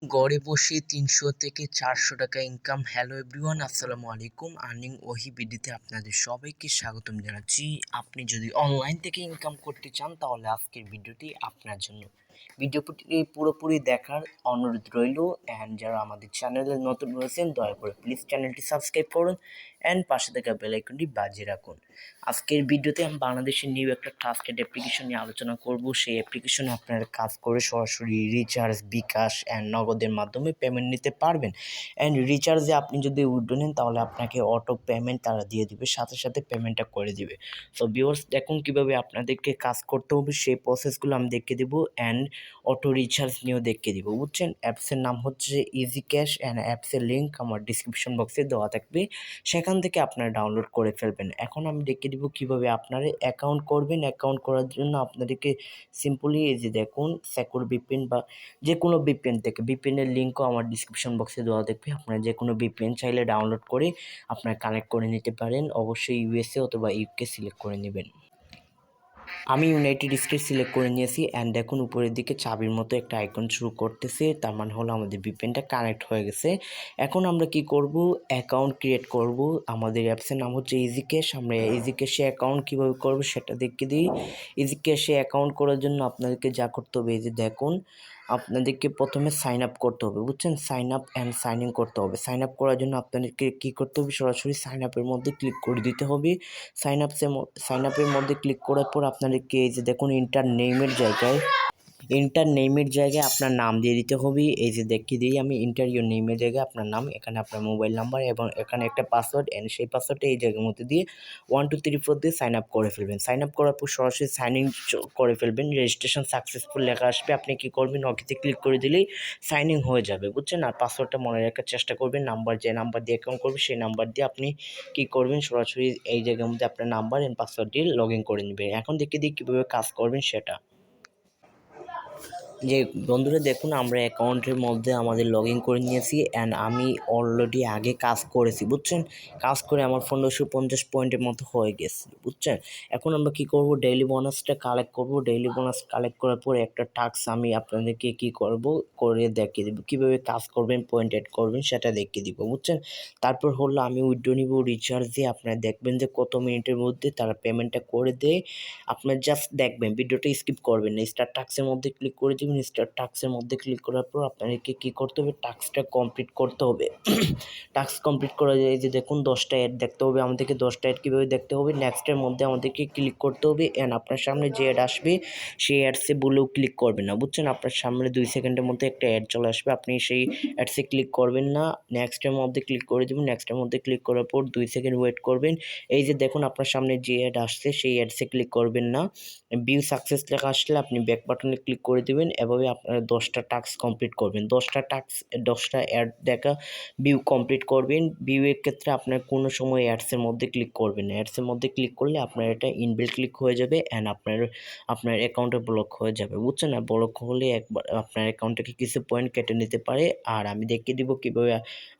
ঘরে বসে ৩০০ থেকে ৪০০ টাকা ইনকাম। হ্যালো এভরিওয়ান, আসসালামু আলাইকুম। আর্নিং ওহি ভিডিওতে আপনাদের সবাইকে স্বাগতম জানাচ্ছি। আপনি যদি অনলাইন থেকে ইনকাম করতে চান তাহলে আজকের ভিডিওটি আপনার জন্য। ভিডিওটি পুরোপুরি দেখার অনুরোধ রইল। অ্যান্ড যারা আমাদের চ্যানেলে নতুন রয়েছেন দয়া করে প্লিজ চ্যানেলটি সাবস্ক্রাইব করুন অ্যান্ড পাশে থাকা বেল আইকনটি বাজিয়ে রাখুন। আজকের ভিডিওতে আমি বাংলাদেশের নিউ একটা ট্রাস্টেড অ্যাপ্লিকেশন নিয়ে আলোচনা করব। সেই অ্যাপ্লিকেশনে আপনারা কাজ করে সরাসরি রিচার্জ, বিকাশ অ্যান্ড নগদের মাধ্যমে পেমেন্ট নিতে পারবেন। অ্যান্ড রিচার্জে আপনি যদি উইথড্র নেন তাহলে আপনাকে অটো পেমেন্ট তারা দিয়ে দিবে, সাথে সাথে পেমেন্টটা করে দিবে। সো ভিউয়ার্স, দেখুন কীভাবে আপনাদেরকে কাজ করতে হবে সেই প্রসেসগুলো আমি দেখিয়ে দেবো। অ্যান্ড অটো রিচার্জ নিয়েও দেখিয়ে দিব, বুঝছেন। অ্যাপসের নাম হচ্ছে ইজি ক্যাশ অ্যান্ড অ্যাপসের লিঙ্ক আমার ডিসক্রিপশন বক্সে দেওয়া থাকবে, সেখান থেকে আপনারা ডাউনলোড করে ফেলবেন। এখন আমি দেখিয়ে দিব কীভাবে আপনারা অ্যাকাউন্ট করবেন। অ্যাকাউন্ট করার জন্য আপনাদেরকে সিম্পলি এই যে দেখুন সিকিউর ভিপিএন বা যে কোনো ভিপিএন থেকে, ভিপিএনের লিঙ্কও আমার ডিসক্রিপশন বক্সে দেওয়া থাকবে। আপনারা যে কোনো ভিপিএন চাইলে ডাউনলোড করে আপনারা কানেক্ট করে নিতে পারেন। অবশ্যই ইউএসএ অথবা ইউকে সিলেক্ট করে নেবেন। আমি ইউনাইটেড স্টেট সিলেক্ট করে নিয়েছি। অ্যান্ড দেখুন উপরের দিকে চাবির মতো একটা আইকন শুরু করতেছে, তার মানে হলো আমাদের ভিপিএনটা কানেক্ট হয়ে গেছে। এখন আমরা কি করব, অ্যাকাউন্ট ক্রিয়েট করব। আমাদের অ্যাপসের নাম হচ্ছে ইজি ক্যাশ। আমরা ইজি ক্যাশে অ্যাকাউন্ট কীভাবে করব সেটা দেখিয়ে দিই। ইজি ক্যাশে অ্যাকাউন্ট করার জন্য আপনাদেরকে যা করতে হবে, এই যে দেখুন আপনাদেরকে প্রথমে সাইন আপ করতে হবে, বুঝছেন। Sign up and sign in করতে হবে। সাইন আপ করার জন্য আপনাদেরকে কী করতে হবে, সরাসরি সাইন আপের মধ্যে ক্লিক করে দিতে হবে। সাইন আপের মধ্যে ক্লিক করার পর আপনাদেরকে এই যে দেখুন ইন্টার নেমের জায়গায় আপনার নাম দিয়ে দিতে হবে। এই যে দেখিয়ে দিই আমি, ইন্টার ইউর নেমের জায়গায় আপনার নাম, এখানে আপনার মোবাইল নাম্বার এবং এখানে একটা পাসওয়ার্ড। অ্যান্ড সেই পাসওয়ার্ডটা এই জায়গার মধ্যে দিয়ে 1 2 3 4 দিয়ে সাইন আপ করে ফেলবেন। সাইন আপ করার পর সরাসরি সাইন ইন করে ফেলবেন। রেজিস্ট্রেশন সাকসেসফুল লেখা আসবে, আপনি কী করবেন, ওকেতে ক্লিক করে দিলেই সাইন ইন হয়ে যাবে, বুঝছেন। আর পাসওয়ার্ডটা মনে রাখার চেষ্টা করবেন। যে নাম্বার দিয়ে অ্যাকাউন্ট করবে সেই নাম্বার দিয়ে আপনি কী করবেন, সরাসরি এই জায়গার মধ্যে আপনার নাম্বার অ্যান্ড পাসওয়ার্ড দিয়ে লগ ইন করে নেবেন। এখন দেখিয়ে দিই কীভাবে কাজ করবেন সেটা। যে বন্ধুরা দেখুন আমরা অ্যাকাউন্টের মধ্যে আমাদের লগ ইন করে নিয়েছি। অ্যান্ড আমি অলরেডি আগে কাজ করেছি, বুঝছেন। কাজ করে আমার 1550 পয়েন্টের মতো হয়ে গেছে, বুঝছেন। এখন আমরা কি করব, ডেইলি বোনাসটা কালেক্ট করব। ডেইলি বোনাস কালেক্ট করার পর একটা টাস্ক আমি আপনাদেরকে কি করব করে দেখিয়ে দেবো, কীভাবে কাজ করবেন, পয়েন্ট অ্যাড করবেন সেটা দেখিয়ে দিব, বুঝছেন। তারপর হলো আমি উইথড্র নিব রিচার্জ দিয়ে। আপনারা দেখবেন যে কত মিনিটের মধ্যে তারা পেমেন্টটা করে দেয়। আপনার জাস্ট দেখবেন, ভিডিওটা স্কিপ করবেন না। স্টার টাস্কের মধ্যে ক্লিক করে দিবেন। স্টার টাস্কের মধ্যে ক্লিক করার পর আপনাদেরকে কী করতে হবে, টাস্কটা কমপ্লিট করতে হবে। টাস্ক কমপ্লিট করা যায়, যে দেখুন 10টা অ্যাড দেখতে হবে আমাদেরকে। 10টা অ্যাড কীভাবে দেখতে হবে, নেক্সটের মধ্যে আমাদেরকে ক্লিক করতে হবে। অ্যান্ড আপনার সামনে যে অ্যাড আসবে সেই অ্যাডসে বলেও ক্লিক করবেন না, বুঝছেন। আপনার সামনে 2 সেকেন্ডের মধ্যে একটা অ্যাড চলে আসবে, আপনি সেই অ্যাডসে ক্লিক করবেন না। নেক্সটের মধ্যে ক্লিক করে দেবেন। নেক্সটের মধ্যে ক্লিক করার পর 2 সেকেন্ড ওয়েট করবেন। এই যে দেখুন আপনার সামনে যে অ্যাড আসছে সেই অ্যাডসে ক্লিক করবেন না। ভিউ সাকসেস লেখা আসলে আপনি ব্যাক বাটনে ক্লিক করে দেবেন। এভাবে আপনারা 10টা টাস্ক কমপ্লিট করবেন। 10টা অ্যাড দেখা ভিউ কমপ্লিট করবেন। ভিউয়ের ক্ষেত্রে আপনার কোনো সময় অ্যাডসের মধ্যে ক্লিক করবেন না। অ্যাডসের মধ্যে ক্লিক করলে আপনার এটা ইনবিল্ট ক্লিক হয়ে যাবে অ্যান্ড আপনার অ্যাকাউন্টে ব্লক হয়ে যাবে, বুঝছেন। না ব্লক হলে একবার আপনার অ্যাকাউন্ট থেকে কিছু পয়েন্ট কেটে নিতে পারে। আর আমি দেখিয়ে দিব কীভাবে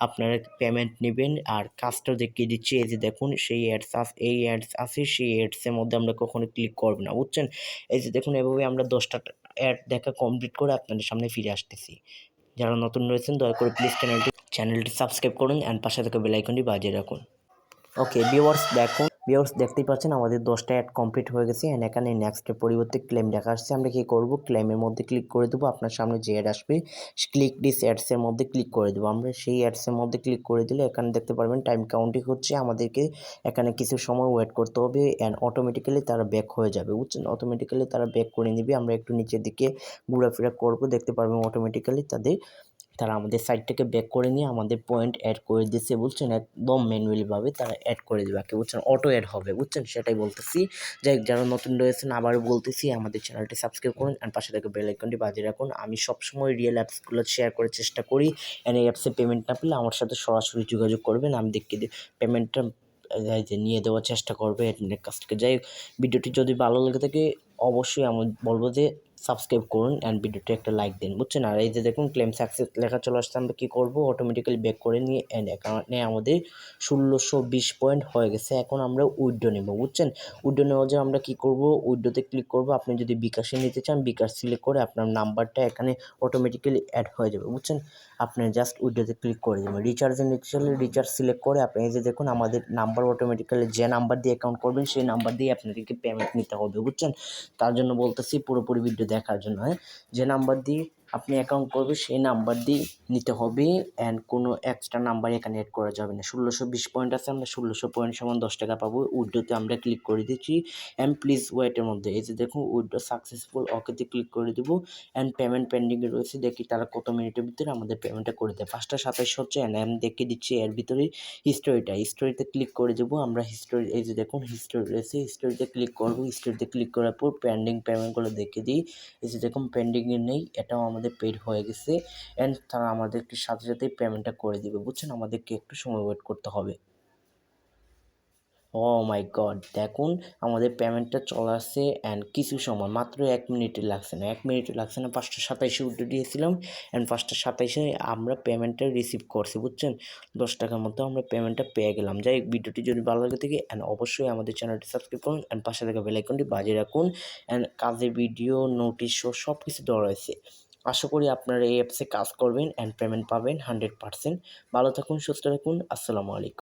আপনারা পেমেন্ট নেবেন। আর কাজটাও দেখিয়ে দিচ্ছি। এই যে দেখুন সেই অ্যাডস আছে, সেই অ্যাডসের মধ্যে আমরা কখনো ক্লিক করব না, বুঝছেন। এই যে দেখুন এভাবে আমরা 10টা অ্যাড দেখা কমপ্লিট করে আপনাদের সামনে ফিরে আসতেছি। যারা নতুন রয়েছেন দয়া করে প্লিজ চ্যানেলটি সাবস্ক্রাইব করুন অ্যান্ড পাশে থাকা বেল আইকনটি বাজিয়ে রাখুন। ওকে ভিউয়ার্স দেখতেই পাচ্ছেন আমাদের 10টা অ্যাড কমপ্লিট হয়ে গেছে। অ্যান্ড এখানে নেক্সটের পরিবর্তে ক্লেম দেখা আসছে। আমরা কী করব, ক্লেমের মধ্যে ক্লিক করে দেবো। আপনার সামনে যে অ্যাড আসবে ক্লিক দিস অ্যাডসের মধ্যে ক্লিক করে দেবো। আমরা সেই অ্যাডসের মধ্যে ক্লিক করে দিলে এখানে দেখতে পারবেন টাইম কাউন্টিং হচ্ছে। আমাদেরকে এখানে কিছু সময় ওয়েট করতে হবে অ্যান্ড অটোমেটিক্যালি তারা ব্যাক হয়ে যাবে, বুঝছেন। অটোমেটিক্যালি তারা ব্যাক করে নেবে। আমরা একটু নিচের দিকে ঘোরাফেরা করব, দেখতে পারবেন অটোমেটিক্যালি তারা আমাদের সাইটটাকে ব্যাক করে নিয়ে আমাদের পয়েন্ট অ্যাড করে দিচ্ছে, বুঝছেন। একদম ম্যানুয়ালিভাবে তারা অ্যাড করে দেবে, বুঝছেন। অটো অ্যাড হবে, বুঝছেন, সেটাই বলতেছি। যাই যারা নতুন রয়েছেন আবারও বলতেছি আমাদের চ্যানেলটি সাবস্ক্রাইব করুন অ্যান্ড পাশে থেকে বেল আইকনটি বাজিয়ে রাখুন। আমি সবসময় রিয়েল অ্যাপসগুলো শেয়ার করার চেষ্টা করি। অ্যান্ড এই অ্যাপসে পেমেন্ট না পেলে আমার সাথে সরাসরি যোগাযোগ করবেন, আমি দেখিয়ে দিই পেমেন্টটা যে নিয়ে দেওয়ার চেষ্টা করবে অ্যাডমিনের কাছ থেকে। যাই হোক, ভিডিওটি যদি ভালো লেগে থাকে অবশ্যই আমি বলবো যে সাবস্ক্রাইব করুন অ্যান্ড ভিডিওতে একটা লাইক দিন, বুঝছেন। আর এই যে দেখুন ক্লেম সাকসেস লেখা চলে আসছে, আমরা কী করবো অটোমেটিক্যালি ব্যাক করে নিয়ে অ্যান্ড অ্যাকাউন্টে আমাদের 1620 পয়েন্ট হয়ে গেছে। এখন আমরা উইথড্র নেব, বুঝছেন। উইথড্র নেওয়ার জন্য আমরা কী করবো, উইথড্রতে ক্লিক করবো। আপনি যদি বিকাশে নিতে চান বিকাশ সিলেক্ট করে আপনার নাম্বারটা এখানে অটোমেটিক্যালি অ্যাড হয়ে যাবে, বুঝছেন। আপনি জাস্ট উইথড্রতে ক্লিক করে দেবেন। রিচার্জে নিতে চাইলে রিচার্জ সিলেক্ট করে আপনি এই যে দেখুন আমাদের নাম্বার অটোমেটিক্যালি যে নাম্বার দিয়ে অ্যাকাউন্ট করবেন সেই নাম্বার দিয়ে আপনাদেরকে পেমেন্ট নিতে হবে, বুঝছেন। তার জন্য বলতেছি পুরোপুরি ভিডিও দেখার জন্য, হ্যাঁ। যে নাম্বার দিয়ে আপনি অ্যাকাউন্ট করবেন সেই নাম্বার দিয়ে নিতে হবে অ্যান্ড কোনো এক্সট্রা নাম্বার এখানে অ্যাড করা যাবে না। 1620 পয়েন্ট আছে, আমরা 1600 পয়েন্ট সমান 10 টাকা পাবো। উইথড্রোতে আমরা ক্লিক করে দিচ্ছি অ্যান্ড প্লিজ ওয়েটের মধ্যে এই যে দেখুন উইথড্রো সাকসেসফুল, ওকেতে ক্লিক করে দেবো অ্যান্ড পেমেন্ট পেন্ডিংয়ে রয়েছে। দেখি তারা কত মিনিটের ভিতরে আমাদের পেমেন্টটা করে দেয়। 5:27 হচ্ছে অ্যান্ড আমি দেখিয়ে দিচ্ছি এর ভিতরে হিস্টোরিতে ক্লিক করে দেবো আমরা। হিস্টোরি এই যে দেখুন হিস্টোরি রয়েছে, হিস্টোরিতে ক্লিক করবো। হিস্টোরিতে ক্লিক করার পর পেন্ডিং পেমেন্টগুলো দেখে দিই। এই যে দেখুন পেন্ডিংয়ে নেই, এটাও আমাদের পেড হয়ে গেছে অ্যান্ড তারা আমাদেরকে সাথে সাথেই পেমেন্টটা করে দিবে, বুঝছেন। আমাদেরকে একটু সময় ওয়েট করতে হবে। ও মাই গড, দেখুন আমাদের পেমেন্টটা চলে আসছে অ্যান্ড কিছু সময় মাত্র 1 মিনিটে লাগছে না, 1 মিনিটে লাগছে না। 5:27 উইথড্র দিয়েছিলাম অ্যান্ড 5:27 আমরা পেমেন্টটা রিসিভ করছি, বুঝছেন। 10 টাকার মতো আমরা পেমেন্টটা পেয়ে গেলাম। যাই হোক, ভিডিওটি যদি ভালো লাগে থাকে অ্যান্ড অবশ্যই আমাদের চ্যানেলটি সাবস্ক্রাইব করুন অ্যান্ড পাশে থাকা বেল আইকনটি বাজিয়ে রাখুন অ্যান্ড কাজের ভিডিও নোটিশ সব কিছু দেওয়া রয়েছে। আশা করি আপনারা এই অ্যাপসে কাজ করবেন অ্যান্ড পেমেন্ট পাবেন 100%। ভালো থাকুন, সুস্থ থাকুন, আসসালামু আলাইকুম।